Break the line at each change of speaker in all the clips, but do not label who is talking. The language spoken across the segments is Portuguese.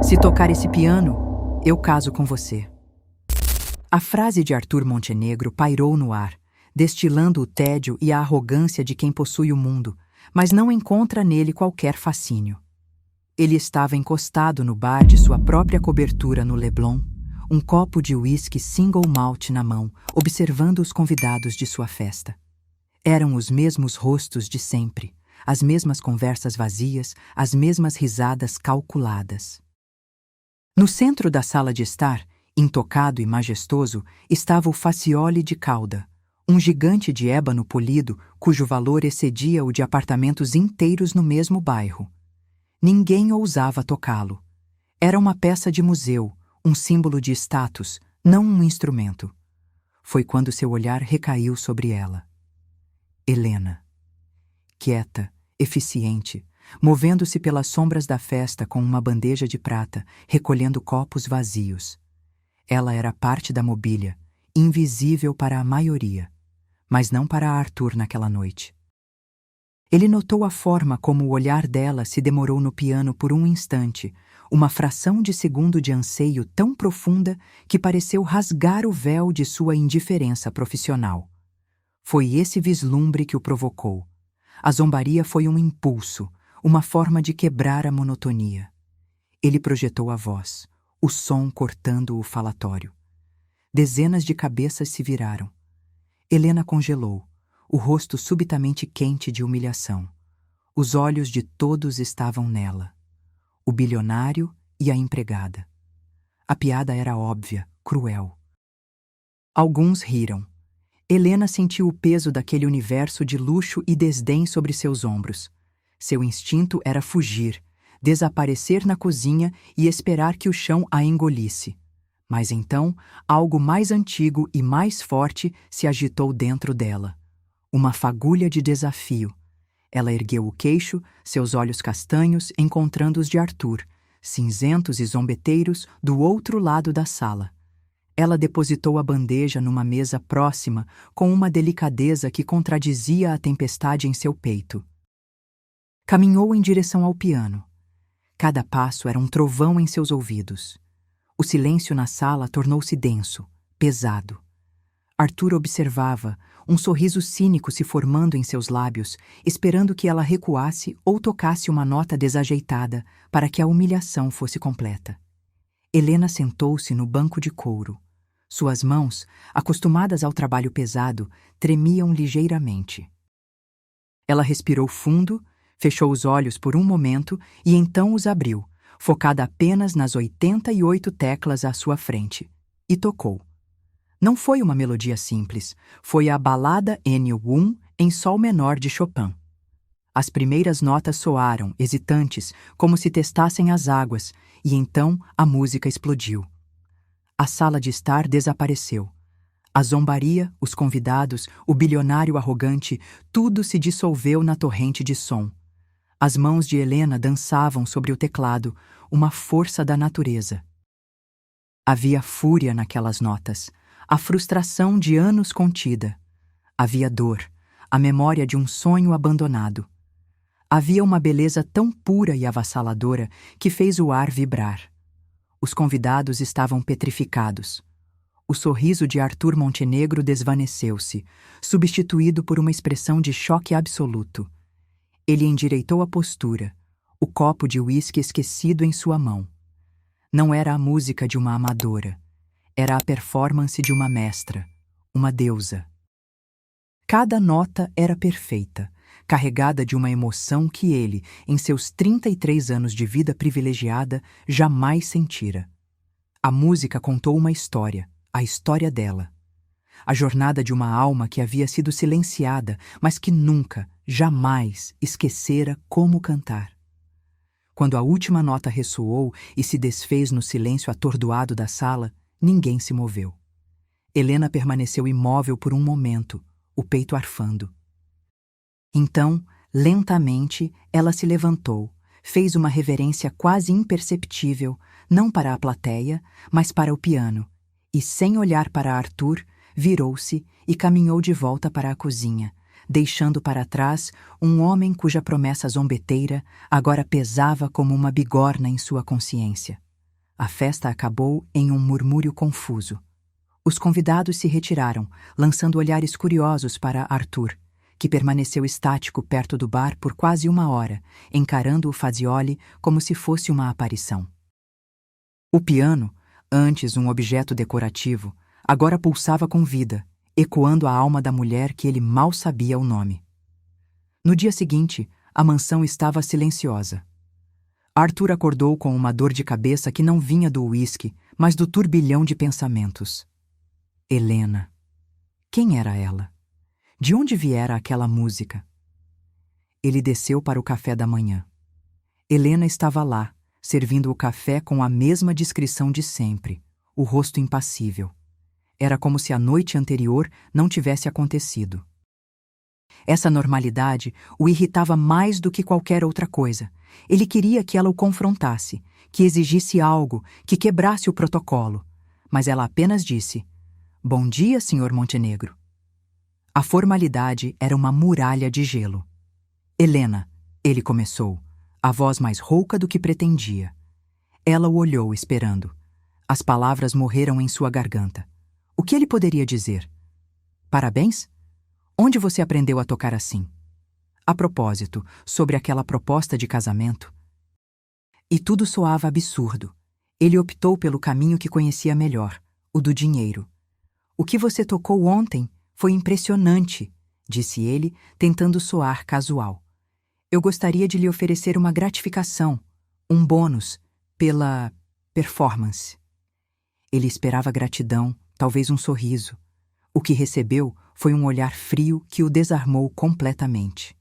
Se tocar esse piano, eu caso com você. A frase de Arthur Montenegro pairou no ar, destilando o tédio e a arrogância de quem possui o mundo, mas não encontra nele qualquer fascínio. Ele estava encostado no bar de sua própria cobertura no Leblon, um copo de uísque single malt na mão, observando os convidados de sua festa. Eram os mesmos rostos de sempre, as mesmas conversas vazias, as mesmas risadas calculadas. No centro da sala de estar, intocado e majestoso, estava o Facioli de Cauda, um gigante de ébano polido cujo valor excedia o de apartamentos inteiros no mesmo bairro. Ninguém ousava tocá-lo. Era uma peça de museu, um símbolo de status, não um instrumento. Foi quando seu olhar recaiu sobre ela. Helena. Quieta, eficiente, movendo-se pelas sombras da festa com uma bandeja de prata, recolhendo copos vazios. Ela era parte da mobília, invisível para a maioria, mas não para Arthur naquela noite. Ele notou a forma como o olhar dela se demorou no piano por um instante, uma fração de segundo de anseio tão profunda que pareceu rasgar o véu de sua indiferença profissional. Foi esse vislumbre que o provocou. A zombaria foi um impulso, uma forma de quebrar a monotonia. Ele projetou a voz, o som cortando o falatório. Dezenas de cabeças se viraram. Helena congelou, o rosto subitamente quente de humilhação. Os olhos de todos estavam nela. O bilionário e a empregada. A piada era óbvia, cruel. Alguns riram. Helena sentiu o peso daquele universo de luxo e desdém sobre seus ombros. Seu instinto era fugir, desaparecer na cozinha e esperar que o chão a engolisse. Mas então, algo mais antigo e mais forte se agitou dentro dela. Uma fagulha de desafio. Ela ergueu o queixo, seus olhos castanhos encontrando os de Arthur, cinzentos e zombeteiros, do outro lado da sala. Ela depositou a bandeja numa mesa próxima com uma delicadeza que contradizia a tempestade em seu peito. Caminhou em direção ao piano. Cada passo era um trovão em seus ouvidos. O silêncio na sala tornou-se denso, pesado. Arthur observava, um sorriso cínico se formando em seus lábios, esperando que ela recuasse ou tocasse uma nota desajeitada para que a humilhação fosse completa. Helena sentou-se no banco de couro. Suas mãos, acostumadas ao trabalho pesado, tremiam ligeiramente. Ela respirou fundo, fechou os olhos por um momento e então os abriu, focada apenas nas 88 teclas à sua frente, e tocou. Não foi uma melodia simples, foi a balada N1 em sol menor de Chopin. As primeiras notas soaram, hesitantes, como se testassem as águas, e então a música explodiu. A sala de estar desapareceu. A zombaria, os convidados, o bilionário arrogante, tudo se dissolveu na torrente de som. As mãos de Helena dançavam sobre o teclado, uma força da natureza. Havia fúria naquelas notas, a frustração de anos contida. Havia dor, a memória de um sonho abandonado. Havia uma beleza tão pura e avassaladora que fez o ar vibrar. Os convidados estavam petrificados. O sorriso de Arthur Montenegro desvaneceu-se, substituído por uma expressão de choque absoluto. Ele endireitou a postura, o copo de uísque esquecido em sua mão. Não era a música de uma amadora. Era a performance de uma mestra, uma deusa. Cada nota era perfeita, carregada de uma emoção que ele, em seus 33 anos de vida privilegiada, jamais sentira. A música contou uma história, a história dela. A jornada de uma alma que havia sido silenciada, mas que nunca, jamais esquecera como cantar. Quando a última nota ressoou e se desfez no silêncio atordoado da sala, ninguém se moveu. Helena permaneceu imóvel por um momento, o peito arfando. Então, lentamente, ela se levantou, fez uma reverência quase imperceptível, não para a plateia, mas para o piano, e, sem olhar para Arthur, virou-se e caminhou de volta para a cozinha, deixando para trás um homem cuja promessa zombeteira agora pesava como uma bigorna em sua consciência. A festa acabou em um murmúrio confuso. Os convidados se retiraram, lançando olhares curiosos para Arthur, que permaneceu estático perto do bar por quase 1 hora, encarando o Fazioli como se fosse uma aparição. O piano, antes um objeto decorativo, agora pulsava com vida, ecoando a alma da mulher que ele mal sabia o nome. No dia seguinte, a mansão estava silenciosa. Arthur acordou com uma dor de cabeça que não vinha do uísque, mas do turbilhão de pensamentos. Helena. Quem era ela? De onde viera aquela música? Ele desceu para o café da manhã. Helena estava lá, servindo o café com a mesma discrição de sempre, o rosto impassível. Era como se a noite anterior não tivesse acontecido. Essa normalidade o irritava mais do que qualquer outra coisa. Ele queria que ela o confrontasse, que exigisse algo, que quebrasse o protocolo. Mas ela apenas disse: "Bom dia, Sr. Montenegro." A formalidade era uma muralha de gelo. "Helena", ele começou, a voz mais rouca do que pretendia. Ela o olhou, esperando. As palavras morreram em sua garganta. O que ele poderia dizer? "Parabéns? Onde você aprendeu a tocar assim?" A propósito, sobre aquela proposta de casamento. E tudo soava absurdo. Ele optou pelo caminho que conhecia melhor, o do dinheiro. "O que você tocou ontem foi impressionante", disse ele, tentando soar casual. "Eu gostaria de lhe oferecer uma gratificação, um bônus, pela performance." Ele esperava gratidão, talvez um sorriso. O que recebeu foi um olhar frio que o desarmou completamente.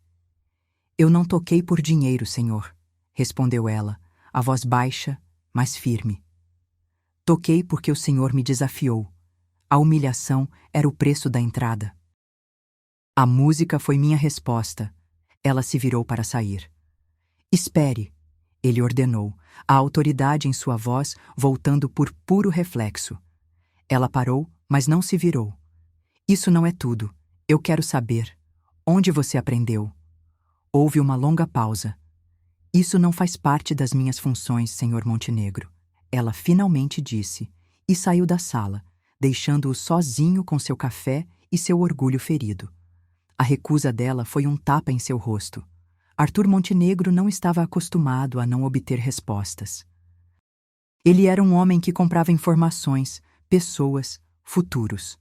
"Eu não toquei por dinheiro, senhor", respondeu ela, a voz baixa, mas firme. "Toquei porque o senhor me desafiou. A humilhação era o preço da entrada." A música foi minha resposta. Ela se virou para sair. "Espere", ele ordenou, a autoridade em sua voz voltando por puro reflexo. Ela parou, mas não se virou. "Isso não é tudo. Eu quero saber. Onde você aprendeu?" Houve uma longa pausa. "Isso não faz parte das minhas funções, Sr. Montenegro", ela finalmente disse, e saiu da sala, deixando-o sozinho com seu café e seu orgulho ferido. A recusa dela foi um tapa em seu rosto. Arthur Montenegro não estava acostumado a não obter respostas. Ele era um homem que comprava informações, pessoas, futuros.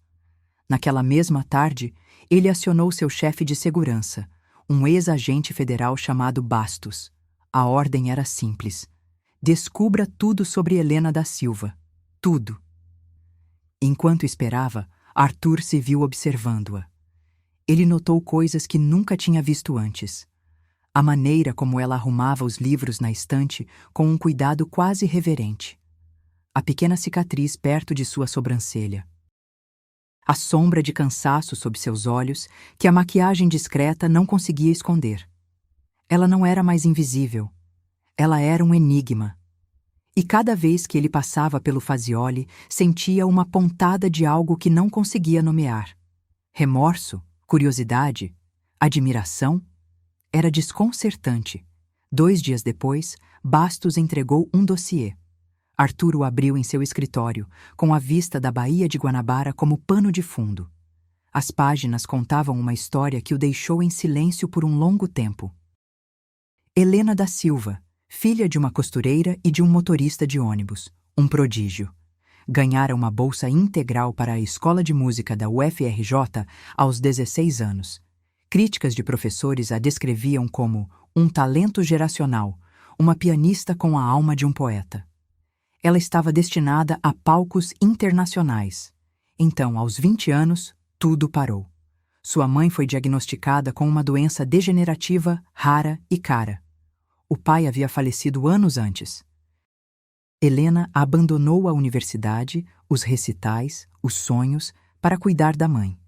Naquela mesma tarde, ele acionou seu chefe de segurança, um ex-agente federal chamado Bastos. A ordem era simples: descubra tudo sobre Helena da Silva. Tudo. Enquanto esperava, Arthur se viu observando-a. Ele notou coisas que nunca tinha visto antes. A maneira como ela arrumava os livros na estante com um cuidado quase reverente. A pequena cicatriz perto de sua sobrancelha. A sombra de cansaço sob seus olhos que a maquiagem discreta não conseguia esconder. Ela não era mais invisível. Ela era um enigma. E cada vez que ele passava pelo Fazioli, sentia uma pontada de algo que não conseguia nomear. Remorso? Curiosidade? Admiração? Era desconcertante. 2 dias depois, Bastos entregou um dossiê. Arthur o abriu em seu escritório, com a vista da Baía de Guanabara como pano de fundo. As páginas contavam uma história que o deixou em silêncio por um longo tempo. Helena da Silva, filha de uma costureira e de um motorista de ônibus, um prodígio. Ganhara uma bolsa integral para a Escola de Música da UFRJ aos 16 anos. Críticas de professores a descreviam como um talento geracional, uma pianista com a alma de um poeta. Ela estava destinada a palcos internacionais. Então, aos 20 anos, tudo parou. Sua mãe foi diagnosticada com uma doença degenerativa rara e cara. O pai havia falecido anos antes. Helena abandonou a universidade, os recitais, os sonhos, para cuidar da mãe.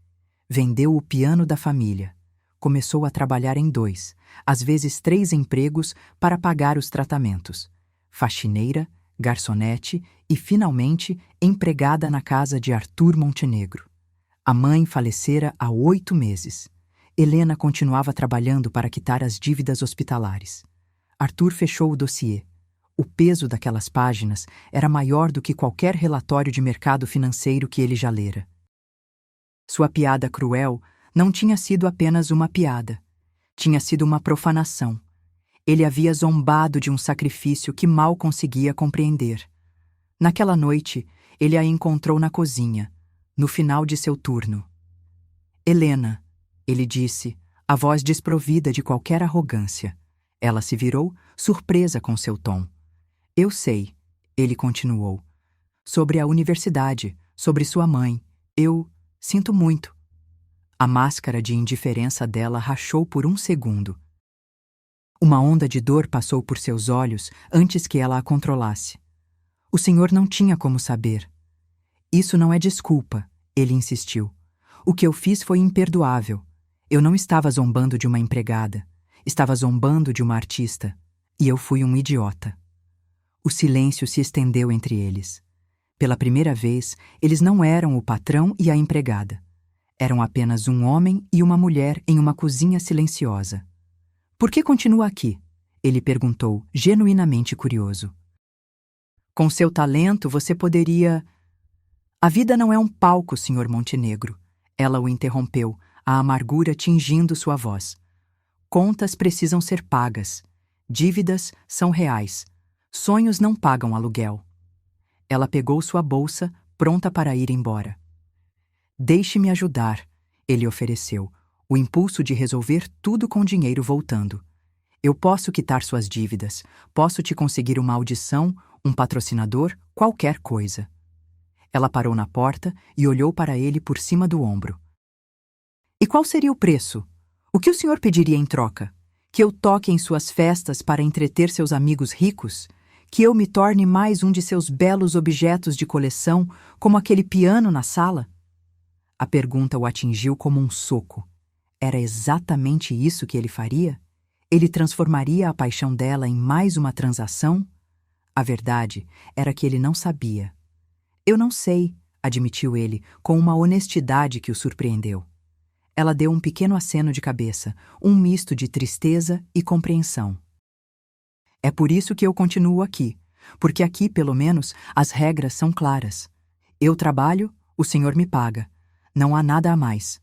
Vendeu o piano da família. Começou a trabalhar em 2, às vezes 3 empregos para pagar os tratamentos. Faxineira, garçonete e, finalmente, empregada na casa de Arthur Montenegro. A mãe falecera há 8 meses. Helena continuava trabalhando para quitar as dívidas hospitalares. Arthur fechou o dossiê. O peso daquelas páginas era maior do que qualquer relatório de mercado financeiro que ele já lera. Sua piada cruel não tinha sido apenas uma piada. Tinha sido uma profanação. Ele havia zombado de um sacrifício que mal conseguia compreender. Naquela noite, ele a encontrou na cozinha, no final de seu turno. Helena, ele disse, a voz desprovida de qualquer arrogância. Ela se virou, surpresa com seu tom. Eu sei, ele continuou. Sobre a universidade, sobre sua mãe. Eu sinto muito. A máscara de indiferença dela rachou por um segundo. Uma onda de dor passou por seus olhos antes que ela a controlasse. O senhor não tinha como saber. Isso não é desculpa, ele insistiu. O que eu fiz foi imperdoável. Eu não estava zombando de uma empregada. Estava zombando de uma artista. E eu fui um idiota. O silêncio se estendeu entre eles. Pela primeira vez, eles não eram o patrão e a empregada. Eram apenas um homem e uma mulher em uma cozinha silenciosa. Por que continua aqui? Ele perguntou, genuinamente curioso. Com seu talento, você poderia... A vida não é um palco, Sr. Montenegro. Ela o interrompeu, a amargura tingindo sua voz. Contas precisam ser pagas. Dívidas são reais. Sonhos não pagam aluguel. Ela pegou sua bolsa, pronta para ir embora. Deixe-me ajudar, ele ofereceu, o impulso de resolver tudo com dinheiro voltando. Eu posso quitar suas dívidas, posso te conseguir uma audição, um patrocinador, qualquer coisa. Ela parou na porta e olhou para ele por cima do ombro. E qual seria o preço? O que o senhor pediria em troca? Que eu toque em suas festas para entreter seus amigos ricos? Que eu me torne mais um de seus belos objetos de coleção, como aquele piano na sala? A pergunta o atingiu como um soco. Era exatamente isso que ele faria? Ele transformaria a paixão dela em mais uma transação? A verdade era que ele não sabia. Eu não sei, admitiu ele, com uma honestidade que o surpreendeu. Ela deu um pequeno aceno de cabeça, um misto de tristeza e compreensão. É por isso que eu continuo aqui, porque aqui, pelo menos, as regras são claras. Eu trabalho, o senhor me paga. Não há nada a mais.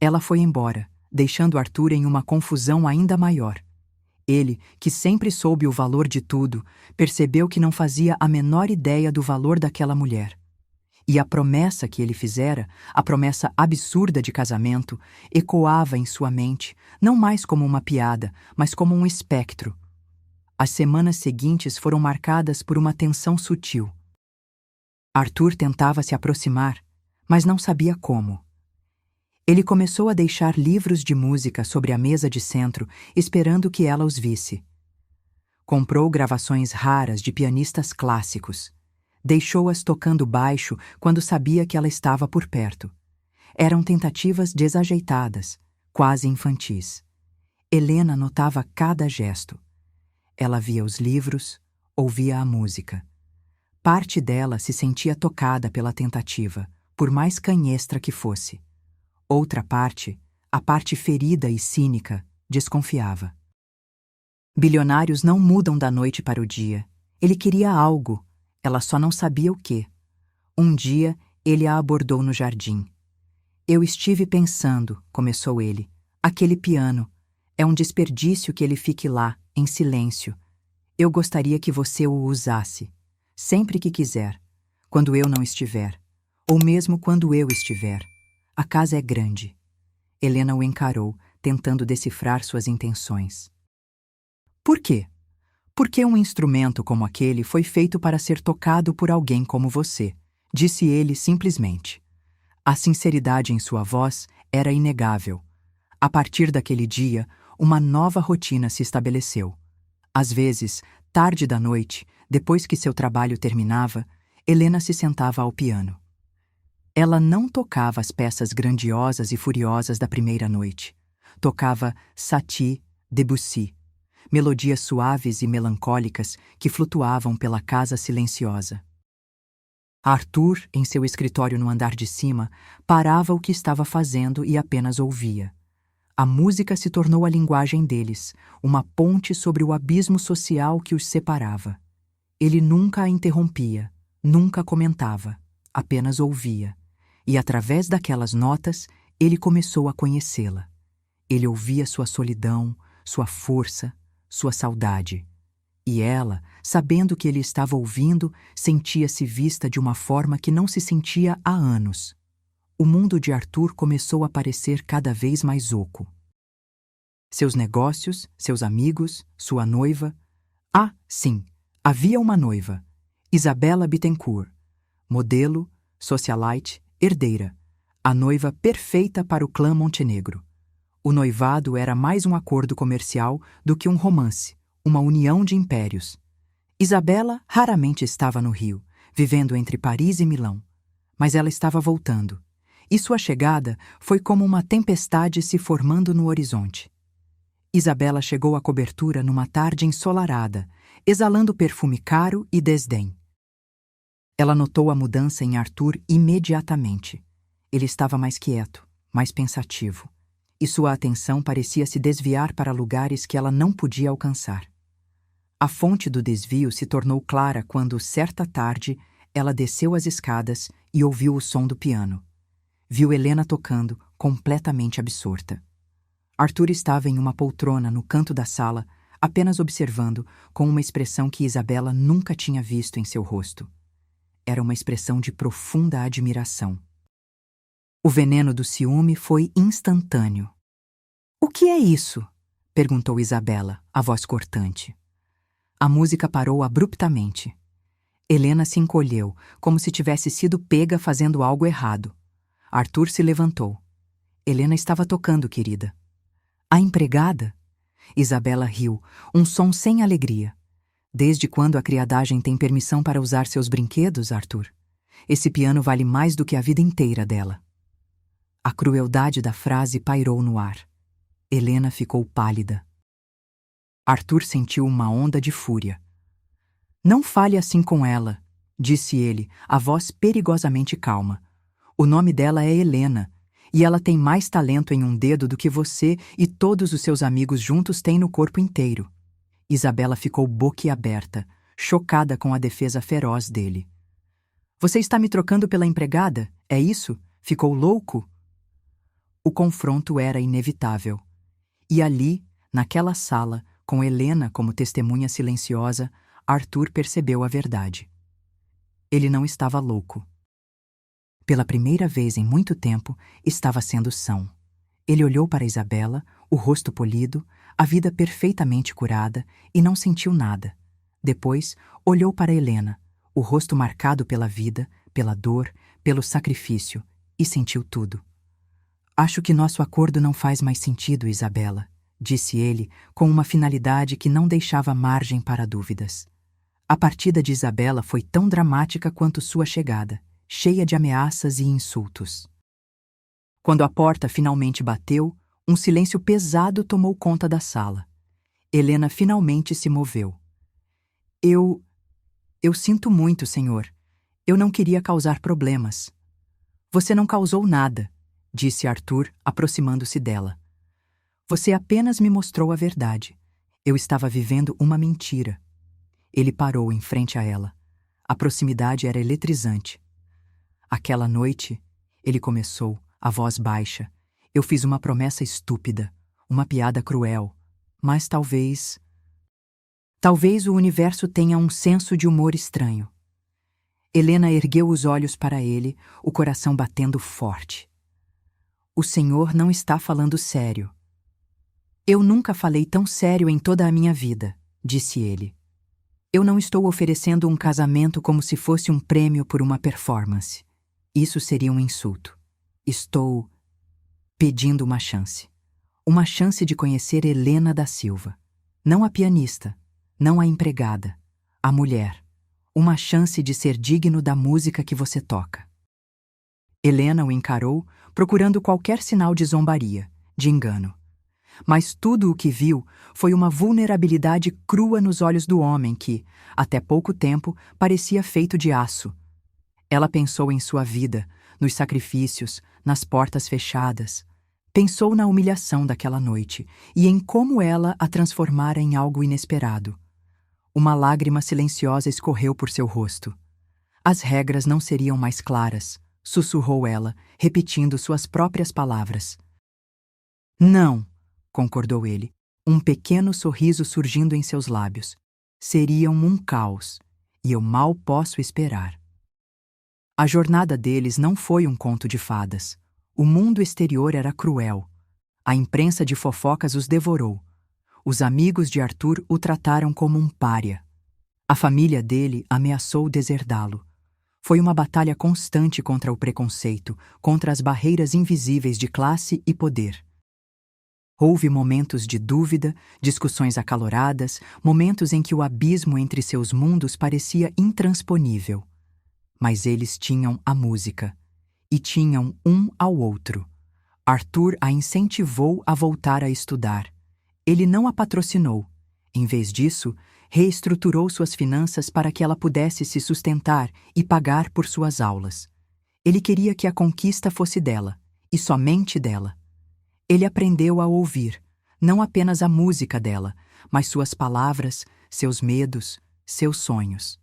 Ela foi embora, deixando Arthur em uma confusão ainda maior. Ele, que sempre soube o valor de tudo, percebeu que não fazia a menor ideia do valor daquela mulher. E a promessa que ele fizera, a promessa absurda de casamento, ecoava em sua mente, não mais como uma piada, mas como um espectro. As semanas seguintes foram marcadas por uma tensão sutil. Arthur tentava se aproximar, mas não sabia como. Ele começou a deixar livros de música sobre a mesa de centro, esperando que ela os visse. Comprou gravações raras de pianistas clássicos. Deixou-as tocando baixo quando sabia que ela estava por perto. Eram tentativas desajeitadas, quase infantis. Helena notava cada gesto. Ela via os livros, ouvia a música. Parte dela se sentia tocada pela tentativa, por mais canhestra que fosse. Outra parte, a parte ferida e cínica, desconfiava. Bilionários não mudam da noite para o dia. Ele queria algo, ela só não sabia o quê. Um dia, ele a abordou no jardim. Eu estive pensando, começou ele, aquele piano. É um desperdício que ele fique lá, em silêncio. Eu gostaria que você o usasse, sempre que quiser, quando eu não estiver, ou mesmo quando eu estiver. A casa é grande. Helena o encarou, tentando decifrar suas intenções. Por quê? Porque um instrumento como aquele foi feito para ser tocado por alguém como você, disse ele simplesmente. A sinceridade em sua voz era inegável. A partir daquele dia, uma nova rotina se estabeleceu. Às vezes, tarde da noite, depois que seu trabalho terminava, Helena se sentava ao piano. Ela não tocava as peças grandiosas e furiosas da primeira noite. Tocava Satie, Debussy, melodias suaves e melancólicas que flutuavam pela casa silenciosa. Arthur, em seu escritório no andar de cima, parava o que estava fazendo e apenas ouvia. A música se tornou a linguagem deles, uma ponte sobre o abismo social que os separava. Ele nunca a interrompia, nunca comentava, apenas ouvia. E através daquelas notas, ele começou a conhecê-la. Ele ouvia sua solidão, sua força, sua saudade. E ela, sabendo que ele estava ouvindo, sentia-se vista de uma forma que não se sentia há anos. O mundo de Arthur começou a parecer cada vez mais oco. Seus negócios, seus amigos, sua noiva. Ah, sim, havia uma noiva, Isabela Bittencourt, modelo, socialite, herdeira, a noiva perfeita para o clã Montenegro. O noivado era mais um acordo comercial do que um romance, uma união de impérios. Isabela raramente estava no Rio, vivendo entre Paris e Milão, mas ela estava voltando, e sua chegada foi como uma tempestade se formando no horizonte. Isabela chegou à cobertura numa tarde ensolarada, exalando perfume caro e desdém. Ela notou a mudança em Arthur imediatamente. Ele estava mais quieto, mais pensativo, e sua atenção parecia se desviar para lugares que ela não podia alcançar. A fonte do desvio se tornou clara quando, certa tarde, ela desceu as escadas e ouviu o som do piano. Viu Helena tocando, completamente absorta. Arthur estava em uma poltrona no canto da sala, apenas observando, com uma expressão que Isabela nunca tinha visto em seu rosto. Era uma expressão de profunda admiração. O veneno do ciúme foi instantâneo. "O que é isso?" perguntou Isabela, a voz cortante. A música parou abruptamente. Helena se encolheu, como se tivesse sido pega fazendo algo errado. Arthur se levantou. "Helena estava tocando, querida." "A empregada?" Isabela riu, um som sem alegria. "Desde quando a criadagem tem permissão para usar seus brinquedos, Arthur? Esse piano vale mais do que a vida inteira dela." A crueldade da frase pairou no ar. Helena ficou pálida. Arthur sentiu uma onda de fúria. "Não fale assim com ela", disse ele, a voz perigosamente calma. "O nome dela é Helena, e ela tem mais talento em um dedo do que você e todos os seus amigos juntos têm no corpo inteiro." Isabela ficou boquiaberta, chocada com a defesa feroz dele. "Você está me trocando pela empregada? É isso? Ficou louco?" O confronto era inevitável. E ali, naquela sala, com Helena como testemunha silenciosa, Arthur percebeu a verdade. Ele não estava louco. Pela primeira vez em muito tempo, estava sendo são. Ele olhou para Isabela, o rosto polido, a vida perfeitamente curada, e não sentiu nada. Depois, olhou para Helena, o rosto marcado pela vida, pela dor, pelo sacrifício, e sentiu tudo. "Acho que nosso acordo não faz mais sentido, Isabela", disse ele, com uma finalidade que não deixava margem para dúvidas. A partida de Isabela foi tão dramática quanto sua chegada, cheia de ameaças e insultos. Quando a porta finalmente bateu, um silêncio pesado tomou conta da sala. Helena finalmente se moveu. Eu sinto muito, senhor. Eu não queria causar problemas." "Você não causou nada", disse Arthur, aproximando-se dela. "Você apenas me mostrou a verdade. Eu estava vivendo uma mentira." Ele parou em frente a ela. A proximidade era eletrizante. "Aquela noite", ele começou, a voz baixa, "eu fiz uma promessa estúpida, uma piada cruel, mas talvez o universo tenha um senso de humor estranho." Helena ergueu os olhos para ele, o coração batendo forte. "O senhor não está falando sério." "Eu nunca falei tão sério em toda a minha vida", disse ele. "Eu não estou oferecendo um casamento como se fosse um prêmio por uma performance. Isso seria um insulto. Estou pedindo uma chance. Uma chance de conhecer Helena da Silva. Não a pianista, não a empregada, a mulher. Uma chance de ser digno da música que você toca." Helena o encarou, procurando qualquer sinal de zombaria, de engano. Mas tudo o que viu foi uma vulnerabilidade crua nos olhos do homem que, até pouco tempo, parecia feito de aço. Ela pensou em sua vida, nos sacrifícios, nas portas fechadas. Pensou na humilhação daquela noite e em como ela a transformara em algo inesperado. Uma lágrima silenciosa escorreu por seu rosto. As regras não seriam mais claras, sussurrou ela, repetindo suas próprias palavras. Não, concordou ele, um pequeno sorriso surgindo em seus lábios. Seriam um caos, e eu mal posso esperar. A jornada deles não foi um conto de fadas. O mundo exterior era cruel. A imprensa de fofocas os devorou. Os amigos de Arthur o trataram como um pária. A família dele ameaçou deserdá-lo. Foi uma batalha constante contra o preconceito, contra as barreiras invisíveis de classe e poder. Houve momentos de dúvida, discussões acaloradas, momentos em que o abismo entre seus mundos parecia intransponível. Mas eles tinham a música. E tinham um ao outro. Arthur a incentivou a voltar a estudar. Ele não a patrocinou. Em vez disso, reestruturou suas finanças para que ela pudesse se sustentar e pagar por suas aulas. Ele queria que a conquista fosse dela, e somente dela. Ele aprendeu a ouvir, não apenas a música dela, mas suas palavras, seus medos, seus sonhos.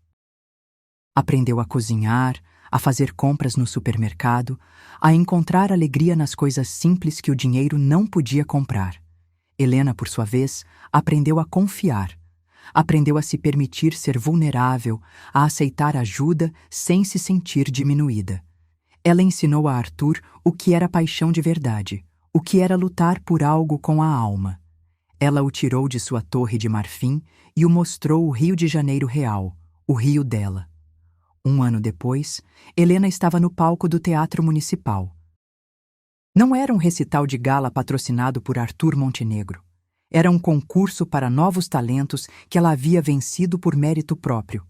Aprendeu a cozinhar, a fazer compras no supermercado, a encontrar alegria nas coisas simples que o dinheiro não podia comprar. Helena, por sua vez, aprendeu a confiar. Aprendeu a se permitir ser vulnerável, a aceitar ajuda sem se sentir diminuída. Ela ensinou a Arthur o que era paixão de verdade, o que era lutar por algo com a alma. Ela o tirou de sua torre de marfim e o mostrou o Rio de Janeiro real, o Rio dela. Um ano depois, Helena estava no palco do Teatro Municipal. Não era um recital de gala patrocinado por Arthur Montenegro. Era um concurso para novos talentos que ela havia vencido por mérito próprio.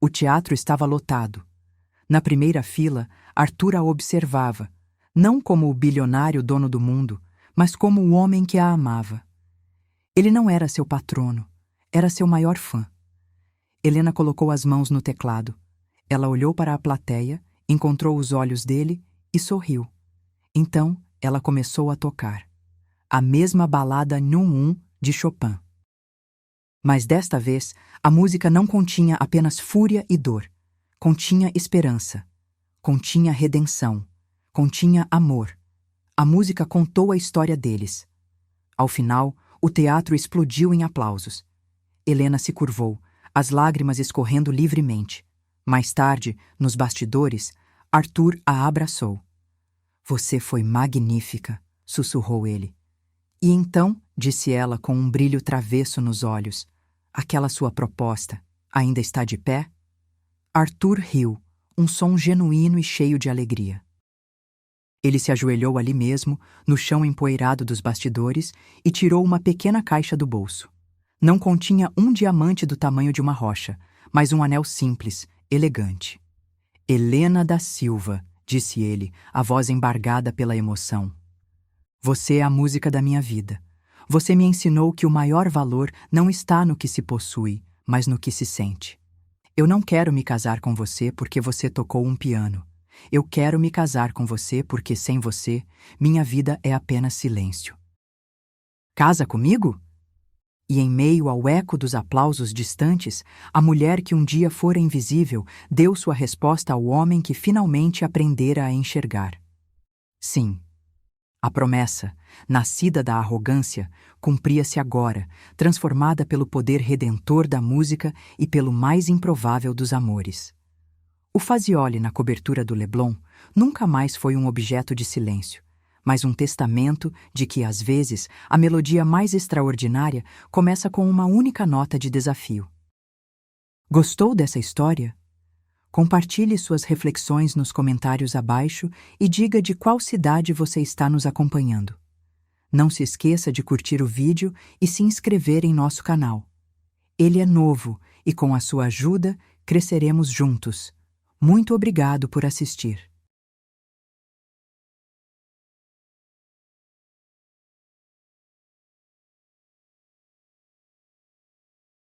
O teatro estava lotado. Na primeira fila, Arthur a observava, não como o bilionário dono do mundo, mas como o homem que a amava. Ele não era seu patrono, era seu maior fã. Helena colocou as mãos no teclado. Ela olhou para a plateia, encontrou os olhos dele e sorriu. Então, ela começou a tocar. A mesma balada Num de Chopin. Mas desta vez, a música não continha apenas fúria e dor. Continha esperança. Continha redenção. Continha amor. A música contou a história deles. Ao final, o teatro explodiu em aplausos. Helena se curvou, as lágrimas escorrendo livremente. Mais tarde, nos bastidores, Arthur a abraçou. Você foi magnífica, sussurrou ele. E então, disse ela com um brilho travesso nos olhos, aquela sua proposta ainda está de pé? Arthur riu, um som genuíno e cheio de alegria. Ele se ajoelhou ali mesmo, no chão empoeirado dos bastidores, e tirou uma pequena caixa do bolso. Não continha um diamante do tamanho de uma rocha, mas um anel simples, elegante. Helena da Silva, disse ele, a voz embargada pela emoção. Você é a música da minha vida. Você me ensinou que o maior valor não está no que se possui, mas no que se sente. Eu não quero me casar com você porque você tocou um piano. Eu quero me casar com você porque, sem você, minha vida é apenas silêncio. Casa comigo? E em meio ao eco dos aplausos distantes, a mulher que um dia fora invisível deu sua resposta ao homem que finalmente aprendera a enxergar. Sim. A promessa, nascida da arrogância, cumpria-se agora, transformada pelo poder redentor da música e pelo mais improvável dos amores. O Fazioli na cobertura do Leblon nunca mais foi um objeto de silêncio, mas um testamento de que, às vezes, a melodia mais extraordinária começa com uma única nota de desafio. Gostou dessa história? Compartilhe suas reflexões nos comentários abaixo e diga de qual cidade você está nos acompanhando. Não se esqueça de curtir o vídeo e se inscrever em nosso canal. Ele é novo e, com a sua ajuda, cresceremos juntos. Muito obrigado por assistir.